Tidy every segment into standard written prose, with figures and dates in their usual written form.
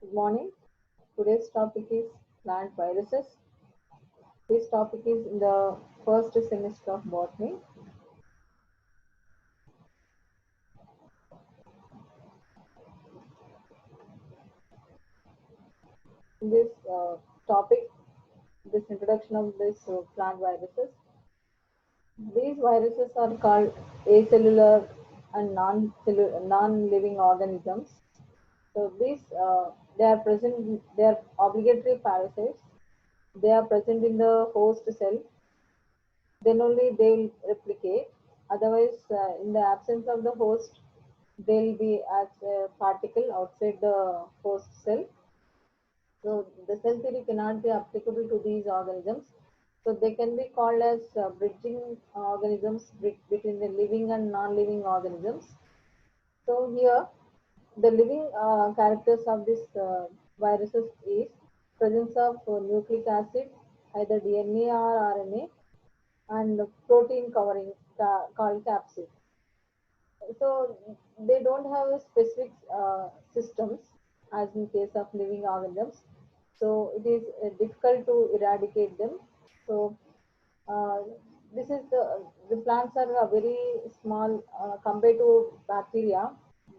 Good morning. Today's topic is plant viruses. This topic is in the first semester of botany. In this topic, this introduction of this plant viruses. These viruses are called acellular and non-living organisms. So these they are present. They are obligatory parasites. They are present in the host cell, then only they'll replicate. Otherwise, in the absence of the host, they'll be as a particle outside the host cell. So the cell theory cannot be applicable to these organisms. So they can be called as bridging organisms between the living and non-living organisms. So here, the living characters of this viruses is presence of nucleic acid, either DNA or RNA, and protein covering called capsid. So they don't have specific systems as in case of living organisms. So it is difficult to eradicate them. So uh, this is the plants are very small compared to bacteria.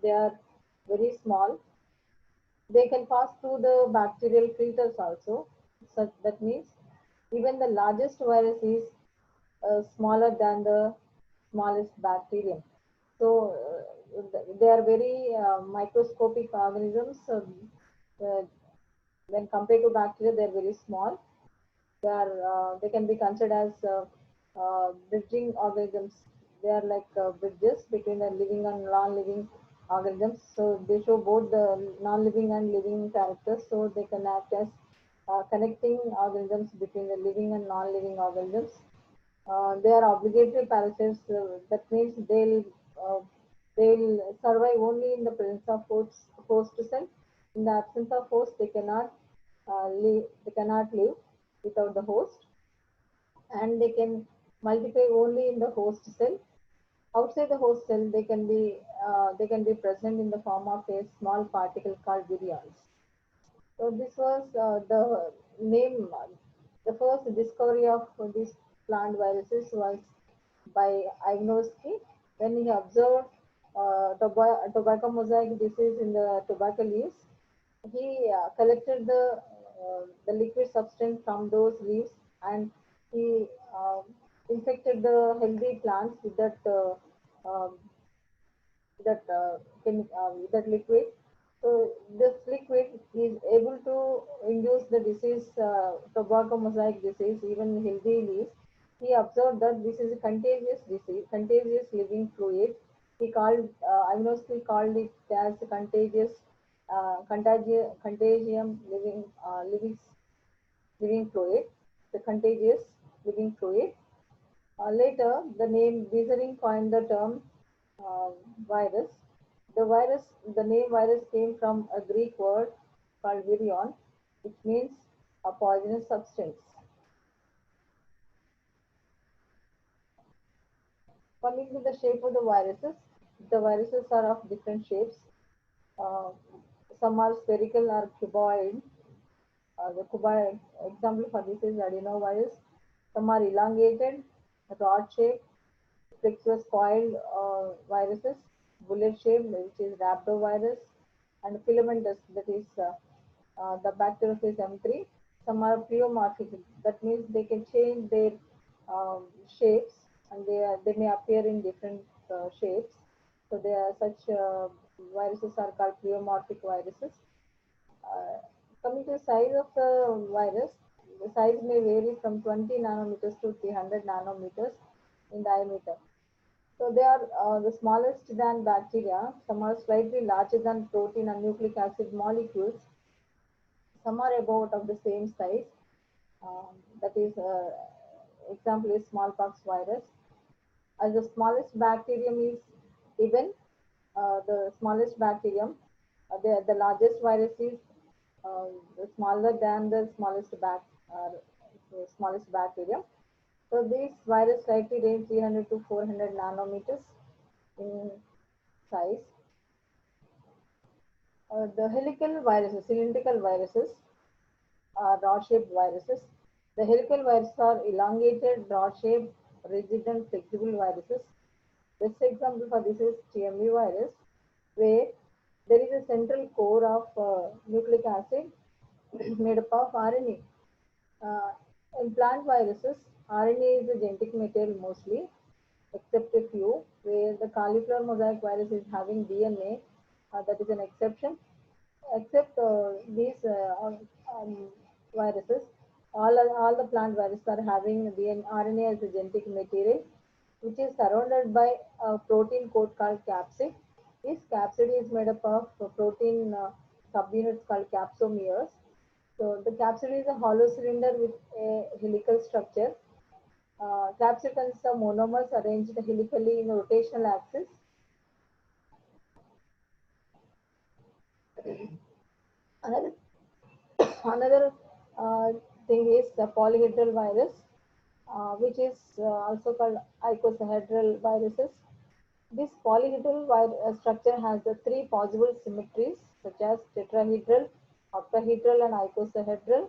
They are very small. They can pass through the bacterial filters also. So that means even the largest virus is smaller than the smallest bacterium. So they are very microscopic organisms. Uh, when compared to bacteria, they are very small. They can be considered as bridging organisms. They are like bridges between the living and non-living organisms. So they show both the non-living and living characters. So they can act as connecting organisms between the living and non-living organisms. They are obligatory parasites. That means uh, they'll survive only in the presence of host cell. In the absence of host, they cannot live. They cannot live without the host, and they can multiply only in the host cell. Outside the host cell, they can be present in the form of a small particle called virions. So this was the name. The first discovery of these plant viruses was by Ignosky when he observed tobacco mosaic disease in the tobacco leaves. He collected the liquid substance from those leaves, and he infected the healthy plants with um, that liquid. So this liquid is able to induce the disease, tobacco mosaic disease, even healthy leaves. He observed that this is a contagious disease, contagious living fluid. He called, Ionosky called it as contagious, contagium living fluid, the contagious living fluid. Later, the name Beezering coined the term uh, virus. The name virus came from a Greek word called virion, which means a poisonous substance. Coming to the shape of the viruses are of different shapes. Uh, some are spherical or cuboid. The cuboid example for this is adenovirus. Some are elongated, rod shaped, flexuous coiled viruses, bullet shaped, which is rhabdovirus, and filamentous, that is the bacteriophage M3. Some are pleomorphic, that means they can change their shapes, and they may appear in different shapes. So they are such viruses are called pleomorphic viruses. Uh, Coming to the size of the virus, the size may vary from 20 nanometers to 300 nanometers in diameter. So they are the smallest than bacteria. Some are slightly larger than protein and nucleic acid molecules. Some are about of the same size. That is, example is smallpox virus. As the smallest bacterium is even the smallest bacterium, the largest virus is uh, smaller than the uh, smallest bacterium. So these virus slightly range 300 to 400 nanometers in size. The helical viruses, cylindrical viruses, are rod-shaped viruses. The helical viruses are elongated, rod-shaped, rigid, and flexible viruses. Best example for this is TMV virus, where there is a central core of nucleic acid made up of RNA. Uh, in plant viruses, RNA is the genetic material mostly, except a few, where the cauliflower mosaic virus is having DNA. That is an exception. Except these viruses, all the plant viruses are having the RNA as a genetic material, which is surrounded by a protein coat called capsid. This capsid is made up of protein subunits called capsomeres. So the capsid is a hollow cylinder with a helical structure. Capsid consists of monomers arranged helically in a rotational axis. Another Another thing is the polyhedral virus, which is also called icosahedral viruses. This structure has the three possible symmetries, such as tetrahedral, octahedral, and icosahedral.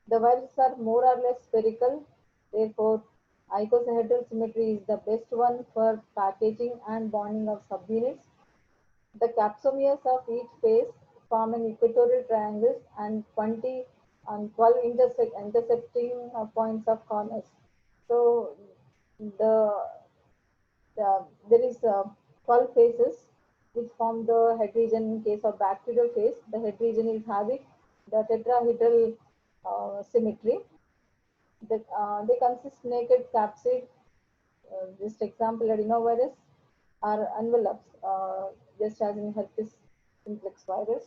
The viruses are more or less spherical, therefore, icosahedral symmetry is the best one for packaging and bonding of subunits. The capsomeres of each phase form an equatorial triangles and 20 and 12 intersecting points of corners. So the, there is 12 phases which form the head region. In case of bacterial phase, the head region is having the tetrahedral symmetry. They consist naked capsid, just example adenovirus, are envelopes, just as in herpes simplex virus.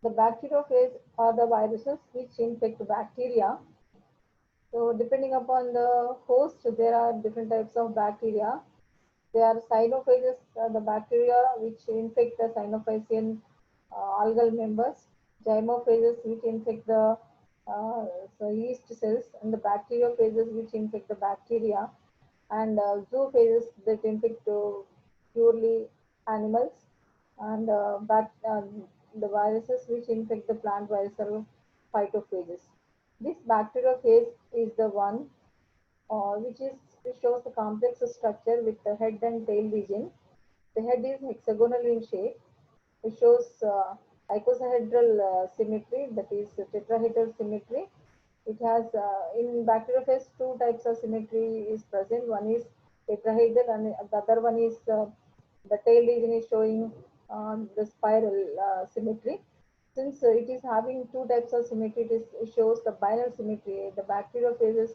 The bacteriophage are the viruses which infect bacteria. So depending upon the host, there are different types of bacteria. There are cyanophages, the bacteria which infect the cyanophycean algal members, zymophages which infect the so yeast cells, and the bacteriophages which infect the bacteria, and zoophages that infect purely animals, and the viruses which infect the plant virus are phytophages. This bacteriophage is the one which shows the complex structure with the head and tail region. The head is hexagonal in shape. It shows icosahedral symmetry, that is tetrahedral symmetry. It has in bacteriophage two types of symmetry is present. One is tetrahedral, and the other one is the tail region is showing the spiral symmetry. Since it is having two types of symmetry, it shows the binary symmetry. The bacteriophages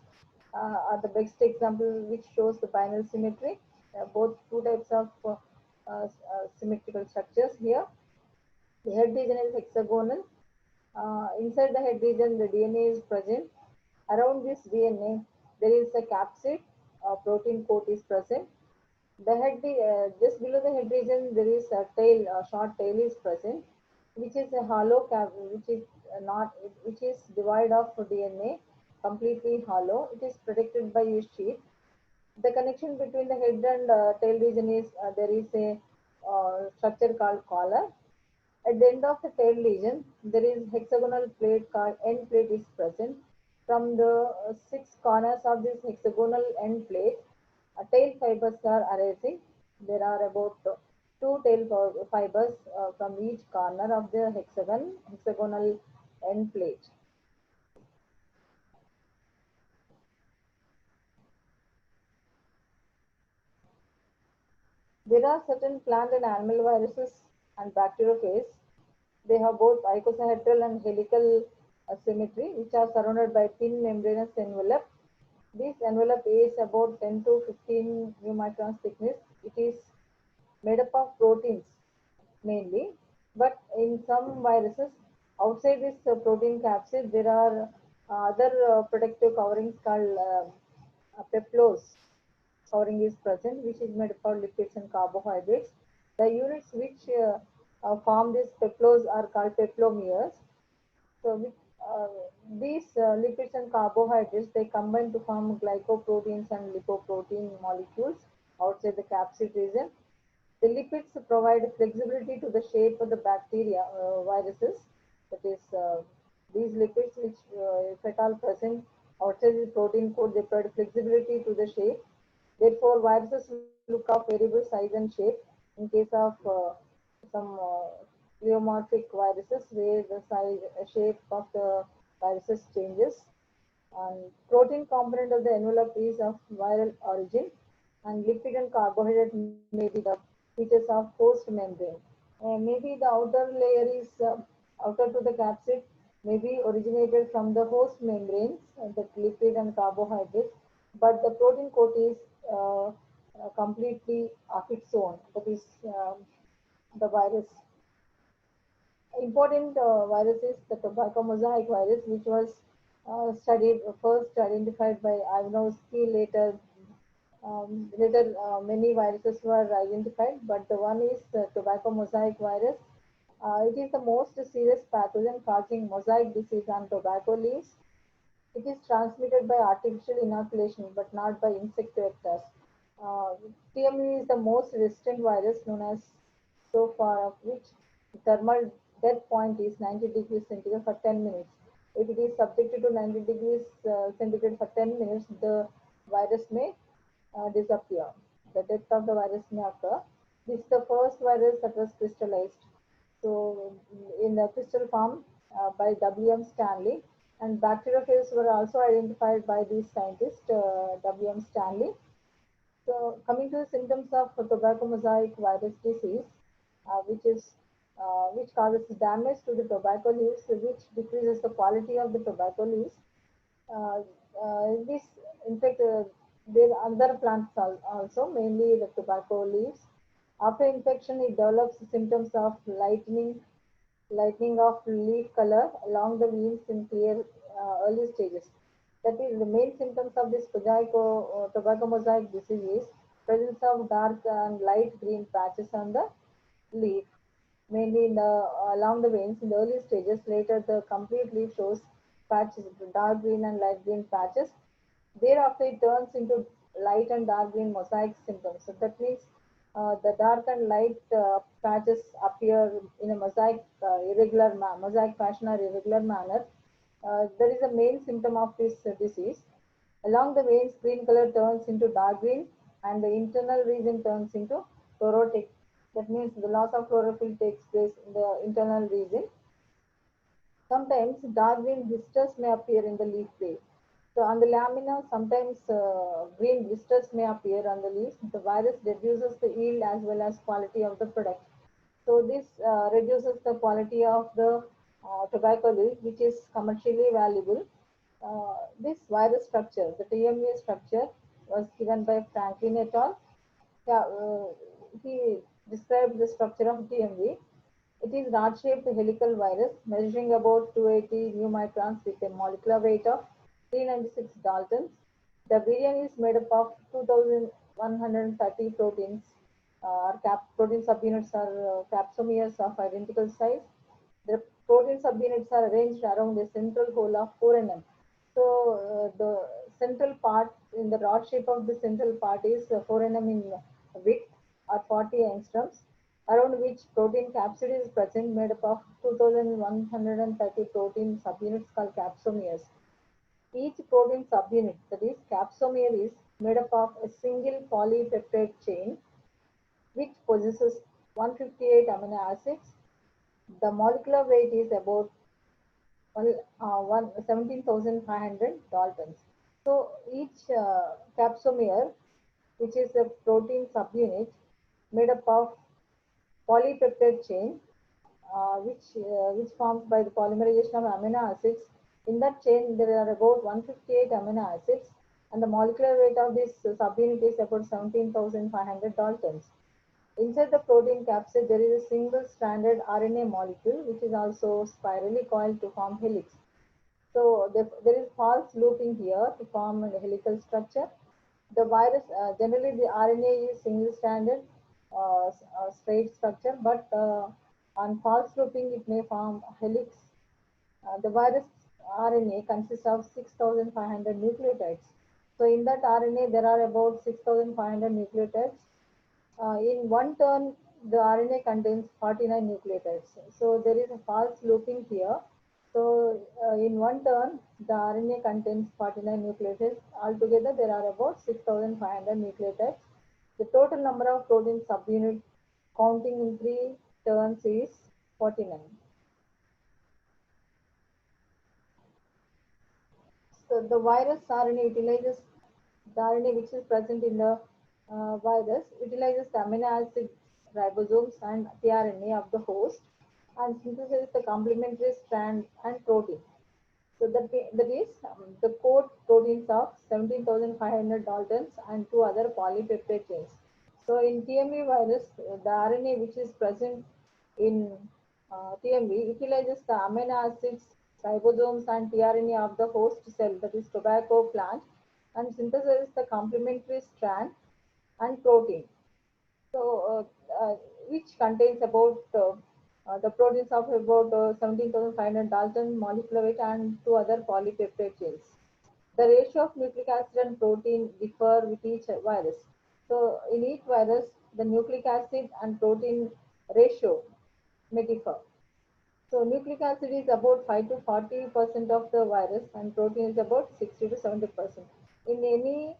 are the best example which shows the binary symmetry. Both two types of symmetrical structures here. The head region is hexagonal. Inside the head region, the DNA is present. Around this DNA, there is a capsid, protein coat is present. The head, just below the head region, there is a tail, a short tail is present, which is a hollow cap, which is not, which is devoid of DNA, completely hollow. It is protected by a sheath. The connection between the head and tail region is there is a structure called collar. At the end of the tail region, there is hexagonal plate called end plate is present. From the six corners of this hexagonal end plate, tail fibers are arising. There are about two fibers from each corner of the hexagonal end plate. There are certain plant and animal viruses and bacteriophage. They have both icosahedral and helical symmetry, which are surrounded by thin membranous envelope. This envelope is about 10 to 15 μmicrons thickness. It is made up of proteins mainly, but in some viruses, outside this protein capsid, there are other protective coverings called peplose covering is present, which is made up of lipids and carbohydrates. The units which form this peplose are called peplomeres. So with, uh, these lipids and carbohydrates, they combine to form glycoproteins and lipoprotein molecules outside the capsid region. The lipids provide flexibility to the shape of the bacteria, viruses. That is, these lipids, which if at all present outside the protein coat, they provide flexibility to the shape. Therefore, viruses look of variable size and shape. In case of some pleomorphic viruses, where the size, shape of the viruses changes, and protein component of the envelope is of viral origin, and lipid and carbohydrate may be the features of host membrane. Maybe the outer layer is outer to the capsid, may be originated from the host membranes, the lipid and carbohydrates, but the protein coat is completely of its own. That is the virus. Important virus is the tobacco mosaic virus, which was studied first identified by Ivanovsky. Later, many viruses were identified, but the one is the tobacco mosaic virus. It is the most serious pathogen causing mosaic disease on tobacco leaves. It is transmitted by artificial inoculation, but not by insect vectors. Uh, TME is the most resistant virus known as so far, of which the thermal dead point is 90 degrees centigrade for 10 minutes. If it is subjected to 90 degrees centigrade for 10 minutes, the virus may disappear. The death of the virus may occur. This is the first virus that was crystallized. So, in the crystal form by W.M. Stanley, and bacteriophage were also identified by these scientists, W.M. Stanley. So, coming to the symptoms of tobacco mosaic virus disease, which causes damage to the tobacco leaves, which decreases the quality of the tobacco leaves. Uh, this, in fact, there are other plants also, mainly the tobacco leaves. After infection, it develops symptoms of lightening of leaf color along the veins in clear early stages. That is, the main symptoms of this tobacco mosaic disease is presence of dark and light green patches on the leaf, mainly in the along the veins in the early stages. Later, the complete leaf shows patches, dark green and light green patches. Thereafter, it turns into light and dark green mosaic symptoms. So that means the dark and light patches appear in a mosaic fashion or irregular manner. That is the main symptom of this disease. Along the veins, green color turns into dark green, and the internal region turns into chlorotic. That means the loss of chlorophyll takes place in the internal region. Sometimes dark green blisters may appear in the leaf plate. So on the lamina, sometimes green blisters may appear on the leaves. The virus reduces the yield as well as quality of the product. So this reduces the quality of the tobacco leaf, which is commercially valuable. This virus structure, the TMA structure, was given by Franklin et al. Yeah, he described the structure of TMV. It is rod-shaped helical virus measuring about 280 microns with a molecular weight of 396 daltons. The virion is made up of 2,130 proteins. Protein subunits are capsomeres of identical size. The protein subunits are arranged around a central hole of 4 nm. So the central part in the rod shape of the central part is 4 nm in width or 40 angstroms, around which protein capsid is present, made up of 2,130 protein subunits called capsomeres. Each protein subunit, that is capsomere, is made up of a single polypeptide chain which possesses 158 amino acids. The molecular weight is about 17,500 daltons. So each capsomere, which is a protein subunit made up of polypeptide chain, which forms by the polymerization of amino acids. In that chain, there are about 158 amino acids, and the molecular weight of this subunit is about 17,500 daltons. Inside the protein capsid, there is a single-stranded RNA molecule, which is also spirally coiled to form helix. So there is false looping here to form a helical structure. The virus, generally the RNA is single-stranded, straight structure, but on false looping, it may form helix. The virus RNA consists of 6,500 nucleotides. So in that RNA, there are about 6,500 nucleotides. In one turn, the RNA contains 49 nucleotides. So there is a false looping here. So in one turn, the RNA contains 49 nucleotides. Altogether, there are about 6,500 nucleotides. The total number of protein subunits counting in three turns is 49. So the virus RNA utilizes the RNA which is present in the virus utilizes the amino acid ribosomes and tRNA of the host and synthesizes the complementary strand and protein. So that is the core proteins of 17,500 Daltons and two other polypeptide chains. So in TMV virus, the RNA which is present in TMV utilizes the amino acids, ribosomes and tRNA of the host cell, that is tobacco plant, and synthesizes the complementary strand and protein. So which contains about the proteins of about 17,500 Dalton molecular weight and two other polypeptide chains. The ratio of nucleic acid and protein differ with each virus. So in each virus, the nucleic acid and protein ratio may differ. So nucleic acid is about 5 to 40% of the virus and protein is about 60 to 70%. In any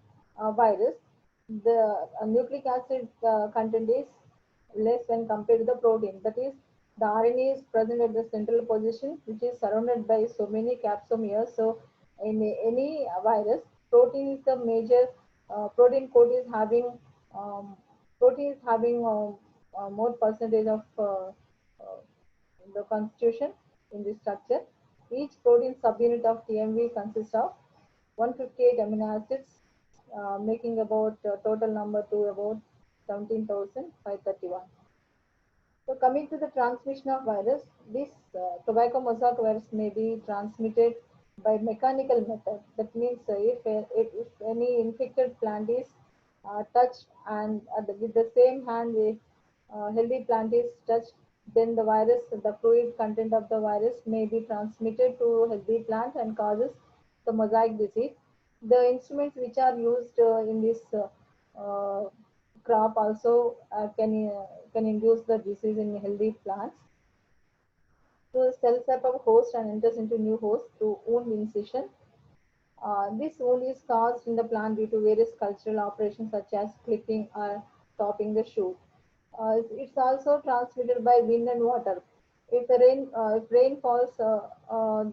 virus, the nucleic acid content is less when compared to the protein. That is, the RNA is present at the central position, which is surrounded by so many capsomeres. So in any virus, protein is the major protein code is having um, protein is having more percentage of the constitution in this structure. Each protein subunit of TMV consists of 158 amino acids, making about total number to about 17,531. So coming to the transmission of virus, this tobacco mosaic virus may be transmitted by mechanical method. That means if any infected plant is touched and with the same hand if healthy plant is touched, then the virus, the fluid content of the virus may be transmitted to healthy plant and causes the mosaic disease. The instruments which are used in this crop also can induce the disease in healthy plants. So the cell type of host and enters into new host through wound incision. This wound is caused in the plant due to various cultural operations such as clipping or topping the shoot. It's also transmitted by wind and water. If rain falls,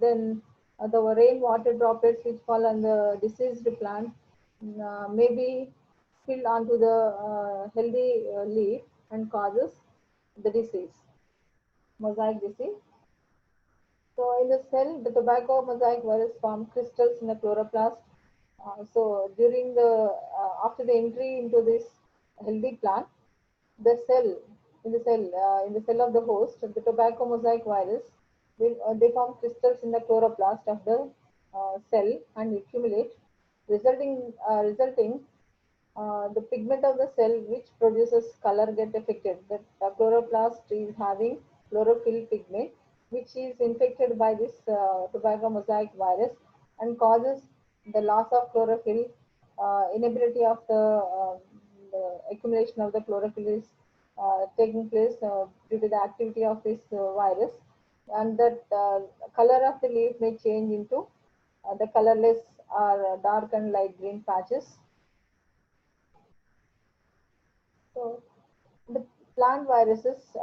then the rain water droplets which fall on the diseased plant may be spilled onto the healthy leaf and causes the disease, mosaic disease. So in the cell, the tobacco mosaic virus form crystals in the chloroplast. So during the after the entry into this healthy plant, the cell in the cell of the host, the tobacco mosaic virus will they form crystals in the chloroplast of the cell and accumulate, resulting the pigment of the cell which produces color get affected. The chloroplast is having chlorophyll pigment which is infected by this tobacco mosaic virus and causes the loss of chlorophyll, inability of the accumulation of the chlorophyll is taking place due to the activity of this virus, and that color of the leaf may change into the colorless or dark and light green patches. So the plant viruses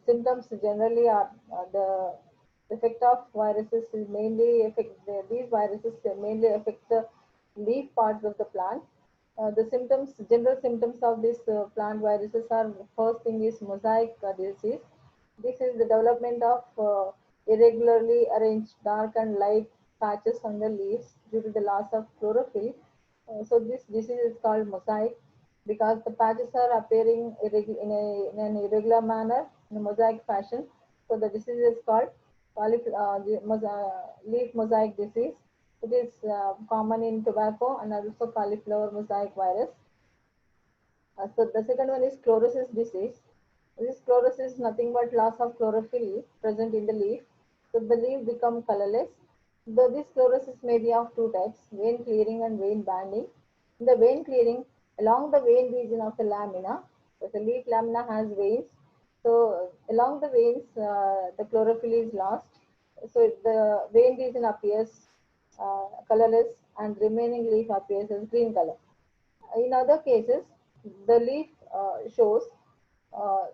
symptoms generally are the effect of viruses is mainly these viruses mainly affect the leaf parts of the plant. The symptoms, general symptoms of these plant viruses are first thing is mosaic disease. This is the development of irregularly arranged dark and light patches on the leaves due to the loss of chlorophyll. So this disease is called mosaic because the patches are appearing in an irregular manner in a mosaic fashion. So the disease is called leaf mosaic disease. It is common in tobacco and also cauliflower mosaic virus. So the second one is chlorosis disease. This chlorosis is nothing but loss of chlorophyll present in the leaf. So the leaf become colorless. This chlorosis may be of two types, vein clearing and vein banding. In the vein clearing, along the vein region of the lamina, The leaf lamina has veins. So along the veins, the chlorophyll is lost. So the vein region appears colorless, and remaining leaf appears as green color. In other cases, the leaf shows uh,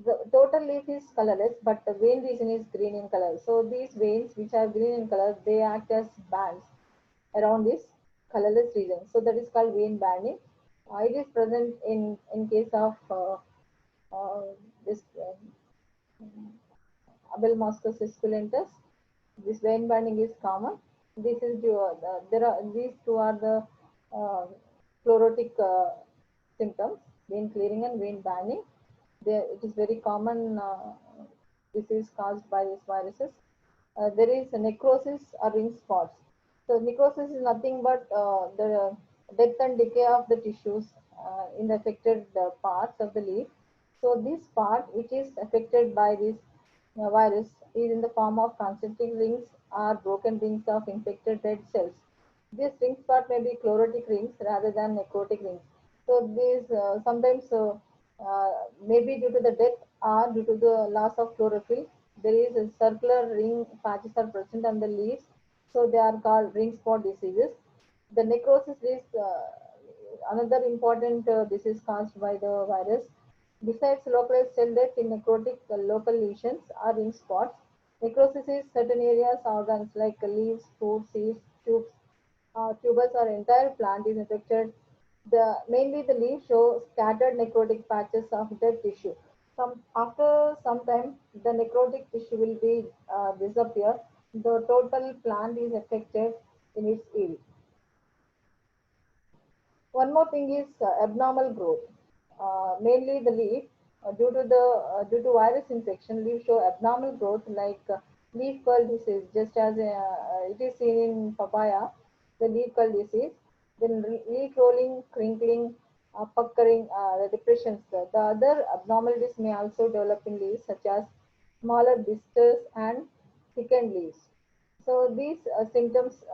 the total leaf is colorless, but the vein region is green in color. So these veins, which are green in color, they act as bands around this colorless region. So that is called vein banding. It is present in case of uh, this Abelmascus esculentus. This vein banding is common. This is due, there are these two are the uh, chlorotic symptoms: vein clearing and vein banding. It is very common disease caused by these viruses. There is a necrosis or ring spots. So necrosis is nothing but the death and decay of the tissues in the affected parts of the leaf. So this part which is affected by this virus is in the form of concentric rings or broken rings of infected red cells. These ring spot may be chlorotic rings rather than necrotic rings. So these sometimes may be due to the death or due to the loss of chlorophyll. There is a circular ring patches are present on the leaves, so they are called ring spot diseases. The necrosis is another important disease caused by the virus. Besides localized cell death in necrotic local lesions or ring spots, necrosis is certain areas, organs like leaves, fruit, seeds, tubes, tubers, or entire plant is affected. Mainly the leaves show scattered necrotic patches of dead tissue. After some time, the necrotic tissue will be disappear. The total plant is affected in its yield. One more thing is abnormal growth. Mainly the leaf, due to virus infection, leaf show abnormal growth like leaf curl disease, just as it is seen in papaya, the leaf curl disease. Then leaf rolling, crinkling, puckering, the depressions. The other abnormalities may also develop in leaves, such as smaller blisters and thickened leaves. So these symptoms,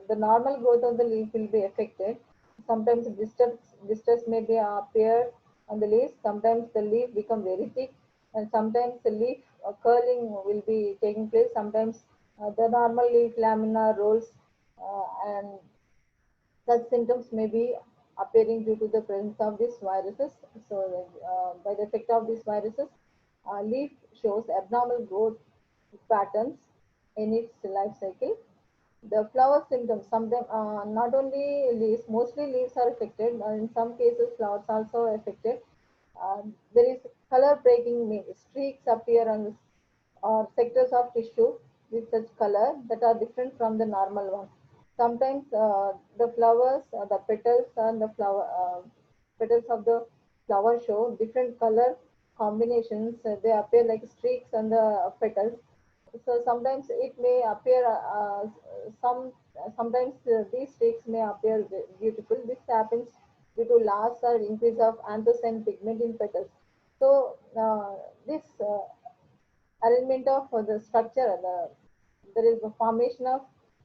the normal growth of the leaf will be affected. Sometimes blisters may be appear on the leaves. Sometimes the leaf become very thick, and sometimes the leaf curling will be taking place. Sometimes the normal leaf lamina rolls, and such symptoms may be appearing due to the presence of these viruses. So, by the effect of these viruses, leaf shows abnormal growth patterns in its life cycle. The flower symptoms, sometimes not only leaves, mostly leaves are affected. In some cases, flowers also affected. There is color breaking, streaks appear on the or sectors of tissue with such color that are different from the normal one. Sometimes the flowers, the petals and the petals of the flower show different color combinations. They appear like streaks on the petals. So sometimes it may appear sometimes these streaks may appear beautiful. This happens due to loss or increase of anthracene pigment in petals. So this arrangement of the structure, there is a formation of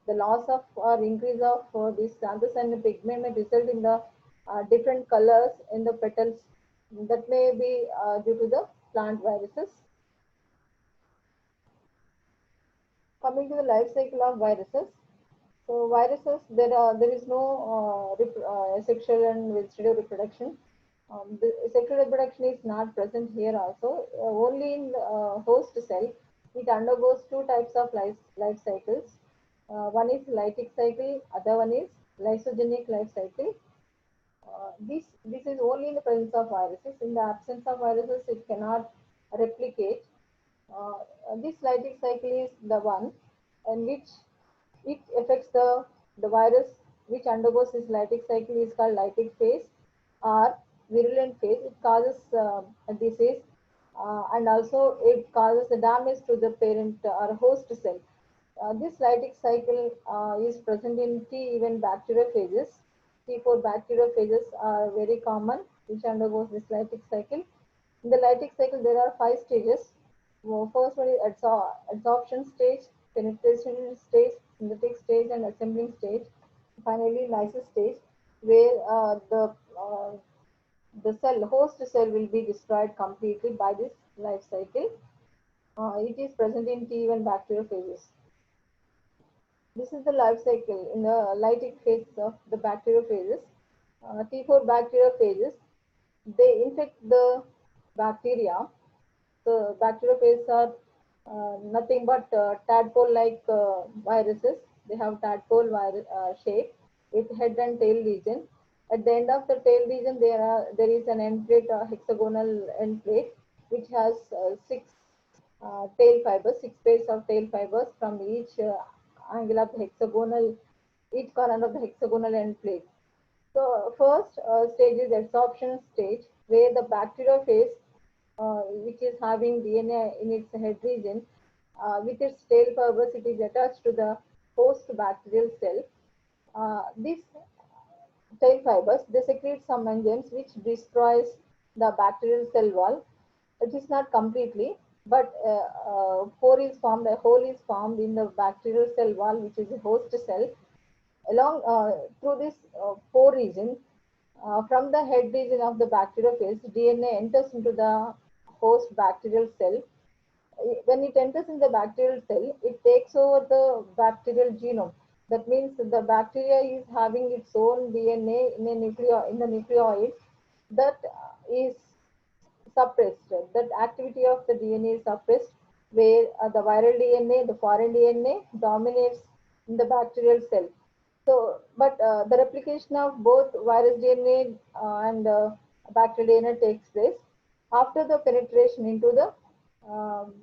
the loss of or increase of this anthracene pigment may result in the different colors in the petals that may be due to the plant viruses. Coming to the life cycle of viruses, so viruses, there is no sexual and vegetative reproduction. The sexual reproduction is not present here also. Only in the host cell, it undergoes two types of life cycles. One is lytic cycle, other one is lysogenic life cycle. This is only in the presence of viruses. In the absence of viruses, it cannot replicate. Uh, this lytic cycle is the one in which it affects the virus which undergoes this lytic cycle is called lytic phase or virulent phase. It causes a disease and also it causes the damage to the parent or host cell. This lytic cycle is present in T even bacteriophages. T4 bacteriophages are very common which undergoes this lytic cycle. In the lytic cycle, there are five stages. First one is adsorption stage, penetration stage, synthetic stage, and assembling stage. Finally, lysis stage, where the the cell, host cell will be destroyed completely by this life cycle. It is present in T1 bacteriophages. This is the life cycle in the lytic phase of the bacteriophages. T4 bacteriophages, they infect the bacteria. The bacteriophages are nothing but tadpole-like viruses. They have tadpole shape with head and tail region. At the end of the tail region, there is an end plate, hexagonal end plate, which has six tail fibers, six pairs of tail fibers from each angle of the hexagonal, each corner of the hexagonal end plate. So first stage is absorption stage, where the bacteriophage, which is having DNA in its head region, with its tail fibers, it is attached to the host bacterial cell. These tail fibers, they secrete some enzymes which destroys the bacterial cell wall. It is not completely, but pore is formed, a hole is formed in the bacterial cell wall, which is a host cell. Along through this pore region, from the head region of the bacteriophage, DNA enters into the host bacterial cell. When it enters in the bacterial cell, it takes over the bacterial genome. That means the bacteria is having its own DNA in in the nucleoid that is suppressed. That activity of the DNA is suppressed, where the viral DNA, the foreign DNA dominates in the bacterial cell. So, but the replication of both virus DNA and bacterial DNA takes place after the penetration into the um,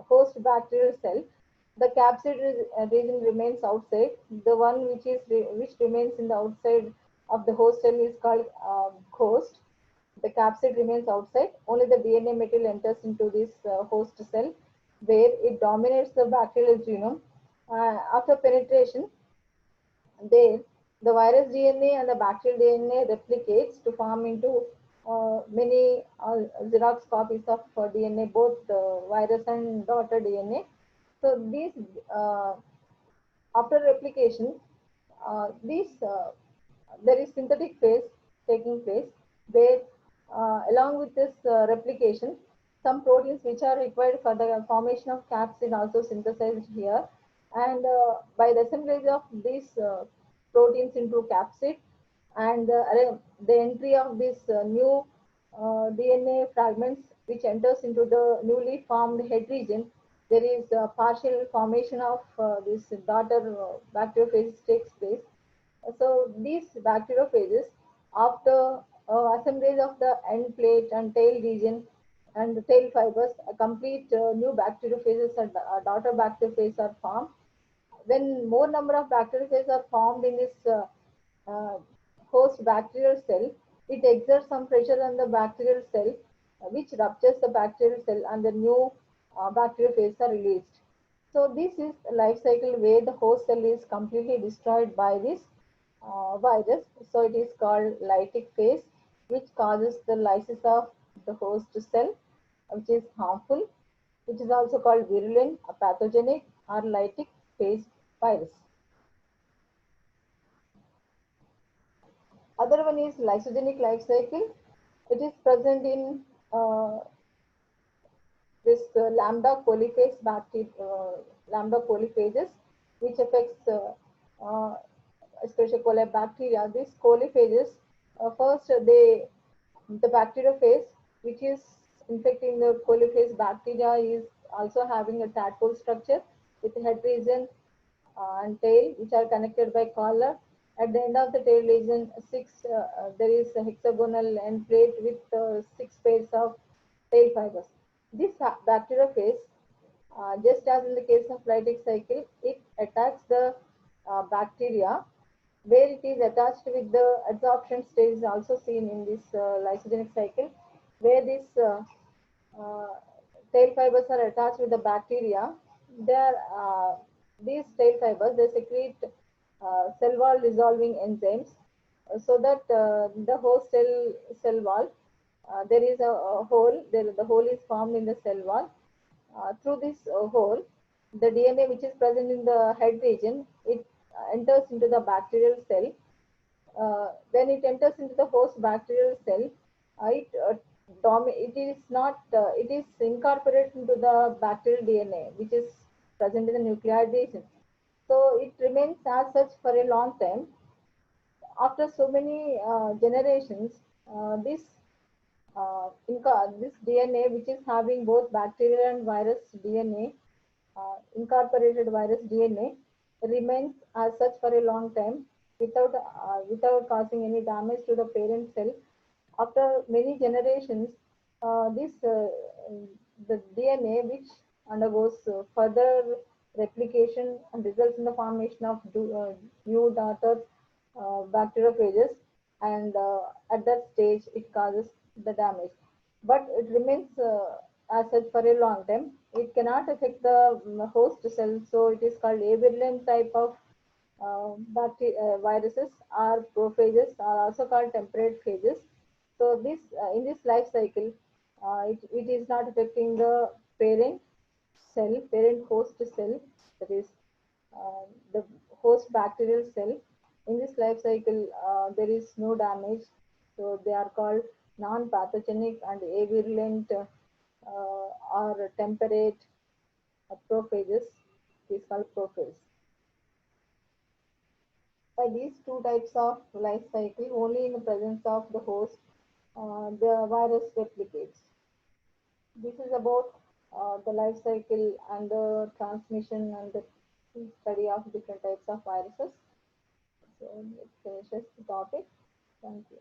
host bacterial cell. The capsid region remains outside. The one which remains in the outside of the host cell is called host. The capsid remains outside. Only the DNA material enters into this host cell, where it dominates the bacterial genome. After penetration, there, the virus DNA and the bacterial DNA replicates to form into many Xerox copies of DNA, both virus and daughter DNA. So these, uh, after replication, there is synthetic phase taking place, where along with this replication, some proteins which are required for the formation of capsid also synthesized here, and by the assemblage of these proteins into capsid and the entry of this new DNA fragments which enters into the newly formed head region, there is a partial formation of this daughter bacteriophages takes place. So these bacteriophages, after assemblage of the end plate and tail region and the tail fibers, a complete new bacteriophages and daughter bacteriophages are formed. When more number of bacteriophages are formed in this uh, host bacterial cell, it exerts some pressure on the bacterial cell, which ruptures the bacterial cell and the new bacteriophages are released. So this is the life cycle where the host cell is completely destroyed by this virus. So it is called lytic phase, which causes the lysis of the host cell, which is harmful, which is also called virulent, a pathogenic, or lytic phase virus. Other one is lysogenic life cycle. It is present in this lambda polyphase lambda polyphages, which affects uh, especially coli bacteria. These polyphages, first the bacteriophage, which is infecting the polyphase bacteria, is also having a tadpole structure with head region and tail, which are connected by collar. At the end of the tail region, there is a hexagonal end plate with six pairs of tail fibers. This bacteriophage, just as in the case of lytic cycle, it attacks the bacteria, where it is attached with the adsorption stage is also seen in this lysogenic cycle, where uh, tail fibers are attached with the bacteria. These tail fibers, they secrete cell wall dissolving enzymes, so that the host cell wall, there is a hole. The hole is formed in the cell wall. Through this hole, the DNA which is present in the head region, it enters into the bacterial cell. when it enters into the host bacterial cell, it is not it is incorporated into the bacterial DNA, which is present in the nuclear region. So it remains as such for a long time. After so many generations, this DNA, which is having both bacterial and virus DNA, incorporated virus DNA, remains as such for a long time without causing any damage to the parent cell. After many generations, this the DNA which undergoes further replication and results in the formation of new daughter bacteriophages, and at that stage it causes the damage. But it remains as such for a long time. It cannot affect the host cell, so it is called avirulent type of viruses or prophages are also called temperate phages. So this in this life cycle, it is not affecting the parent parent host cell, that is the host bacterial cell. In this life cycle, there is no damage. So they are called non-pathogenic and avirulent or temperate prophages. It is called prophase. By these two types of life cycle, only in the presence of the host, the virus replicates. This is about the life cycle and the transmission and the study of different types of viruses. So it finishes the topic. Thank you.